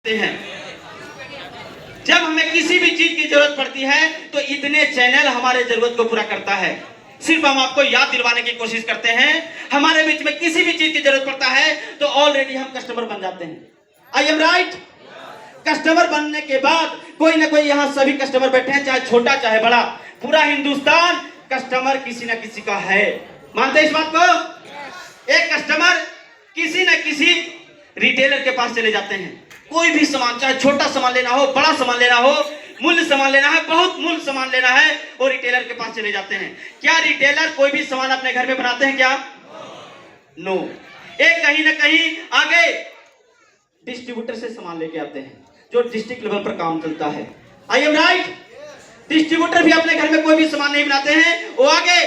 हैं। जब हमें किसी भी चीज की जरूरत पड़ती है तो इतने चैनल हमारे जरूरत को पूरा करता है। सिर्फ हम आपको याद दिलवाने की कोशिश करते हैं। हमारे बीच में किसी भी चीज की जरूरत पड़ता है तो ऑलरेडी हम कस्टमर बन जाते हैं। I am right? कस्टमर बनने के बाद कोई ना कोई यहाँ सभी कस्टमर बैठे हैं, चाहे छोटा चाहे बड़ा, पूरा हिंदुस्तान कस्टमर किसी ना किसी का है। मानते हैं इस बात को? एक कस्टमर किसी ना किसी रिटेलर के पास चले जाते हैं। कोई भी सामान, चाहे छोटा सामान लेना हो, बड़ा सामान लेना हो, मूल्य सामान लेना है, बहुत मूल्य सामान लेना है, वो रिटेलर के पास चले जाते हैं। क्या रिटेलर कोई भी सामान अपने घर में बनाते हैं क्या? नो। एक कहीं ना कहीं आगे डिस्ट्रीब्यूटर से सामान लेके आते हैं, जो डिस्ट्रिक्ट लेवल पर काम चलता है। I am right? डिस्ट्रीब्यूटर भी अपने घर में कोई भी सामान नहीं बनाते हैं, वो आगे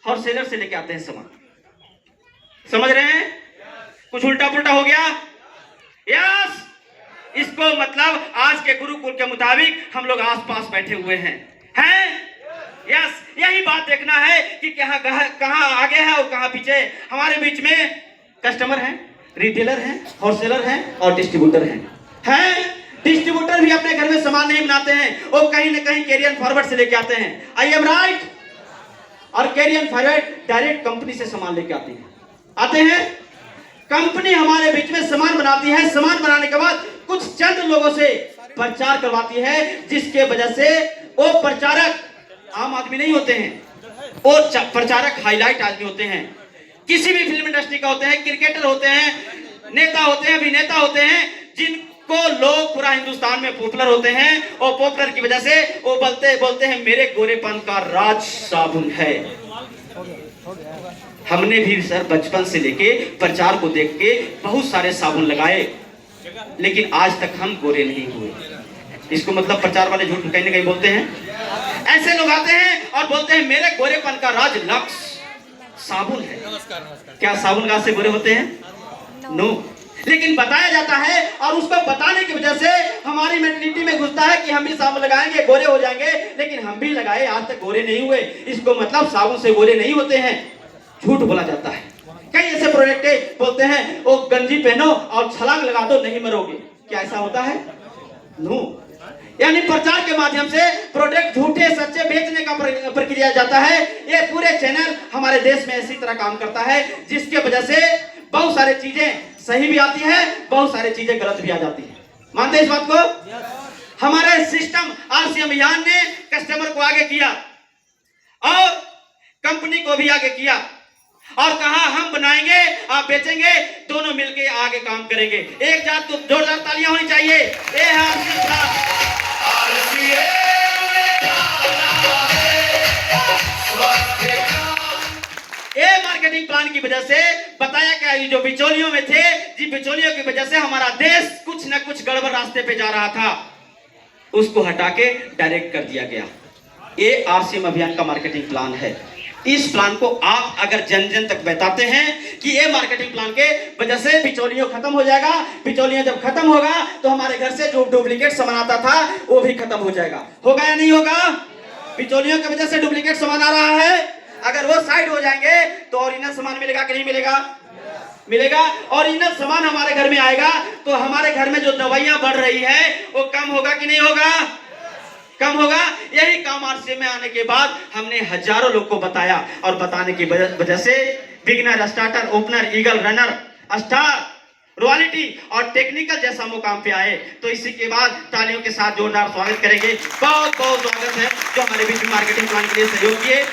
होलसेलर से लेके आते हैं सामान। समझ रहे हैं? कुछ उल्टा पुल्टा हो गया? यस। इसको मतलब आज के गुरुकुल के मुताबिक हम लोग आसपास बैठे हुए हैं। यस, यही बात देखना है कि कहां आगे है और कहां पीछे। हमारे बीच में कस्टमर हैं, रिटेलर हैं, होलसेलर हैं और डिस्ट्रीब्यूटर हैं। डिस्ट्रीब्यूटर भी अपने घर में सामान नहीं बनाते हैं, वो कहीं ना कहीं कैरियर फॉरवर्ड से लेके आते हैं। I am right? और कैरियर फॉरवर्ड डायरेक्ट कंपनी से सामान लेके आते हैं। कंपनी हमारे बीच में सामान बनाती है। सामान बनाने के बाद कुछ चंद लोगों से प्रचार करवाती है, जिसके वजह से वो प्रचारक आम आदमी नहीं होते हैं, वो प्रचारक हाईलाइट आदमी होते हैं। किसी भी फिल्म इंडस्ट्री का होते हैं, क्रिकेटर होते हैं, नेता होते हैं, अभिनेता होते हैं, जिनको लोग पूरा हिंदुस्तान में पॉपुलर होते हैं। और पॉपुलर की वजह से वो बोलते हैं मेरे गोरेपन का राज साबुन है। हमने भी सर बचपन से लेके प्रचार को देख के बहुत सारे साबुन लगाए, लेकिन आज तक हम गोरे नहीं हुए। इसको मतलब प्रचार वाले झूठ कहीं ना कहीं बोलते हैं। ऐसे लोग आते हैं और बोलते हैं मेरे गोरेपन का राज लक्स साबुन है। क्या साबुन गाज से गोरे होते हैं? नो। लेकिन बताया जाता है और उसको बताने की वजह से हमारी मेंटलिटी में घुसता है कि हम भी साबुन लगाएंगे गोरे हो जाएंगे, लेकिन हम भी लगाए, आज तक गोरे नहीं हुए। इसको मतलब साबुन से गोरे नहीं होते हैं, झूठ बोला जाता है। कई ऐसे प्रोडक्ट बोलते हैं वो गंजी पहनो और छलांग लगा दो नहीं मरोगे। क्या ऐसा होता है? नो। यानी प्रचार के माध्यम से प्रोडक्ट झूठे सच्चे बेचने का प्रक्रिया जाता है। ये पूरे चैनल हमारे देश में इसी तरह काम करता है, जिसके वजह से बहुत सारी चीजें सही भी आती है, बहुत सारी चीजें गलत भी आ जाती है। मानते हैं इस बात को? हमारे सिस्टम आरसीएम अभियान ने कस्टमर को आगे किया और कंपनी को भी आगे किया और कहा हम बनाएंगे आप बेचेंगे, दोनों मिलके आगे काम करेंगे। एक जात तो जोरदार तालियां होनी चाहिए। ये मार्केटिंग प्लान की वजह से बताया क्या, ये जो बिचौलियों में थे, जिन बिचौलियों की वजह से हमारा देश कुछ न कुछ गड़बड़ रास्ते पे जा रहा था, उसको हटा के डायरेक्ट कर दिया गया। ये आरसीएम अभियान का मार्केटिंग प्लान है। इस प्लान को आप अगर जन जन तक बताते हैं कि ये मार्केटिंग प्लान के वजह से बिचौलियों खत्म हो जाएगा, बिचौलियां जब खत्म होगा तो हमारे घर से जो डुप्लीकेट सामान आता था वो भी खत्म हो जाएगा। होगा या नहीं होगा? बिचौलियों की वजह से डुप्लीकेट सामान आ रहा है, अगर वो साइड हो जाएंगे तो ओरिजिनल सामान मिलेगा कि नहीं मिलेगा? मिलेगा। ओरिजिनल सामान हमारे घर में आएगा तो हमारे घर में जो दवाइयां बढ़ रही है वो कम होगा कि नहीं होगा? कम होगा। यही काम आरसीएम में आने के बाद हमने हजारों लोग को बताया और बताने की वजह से beginner, starter, opener, eagle, runner, star, royalty और टेक्निकल जैसा मुकाम पे आए। तो इसी के बाद तालियों के साथ जोरदार स्वागत करेंगे। बहुत बहुत स्वागत है जो हमारे बीच में मार्केटिंग प्लान के लिए सहयोग किए।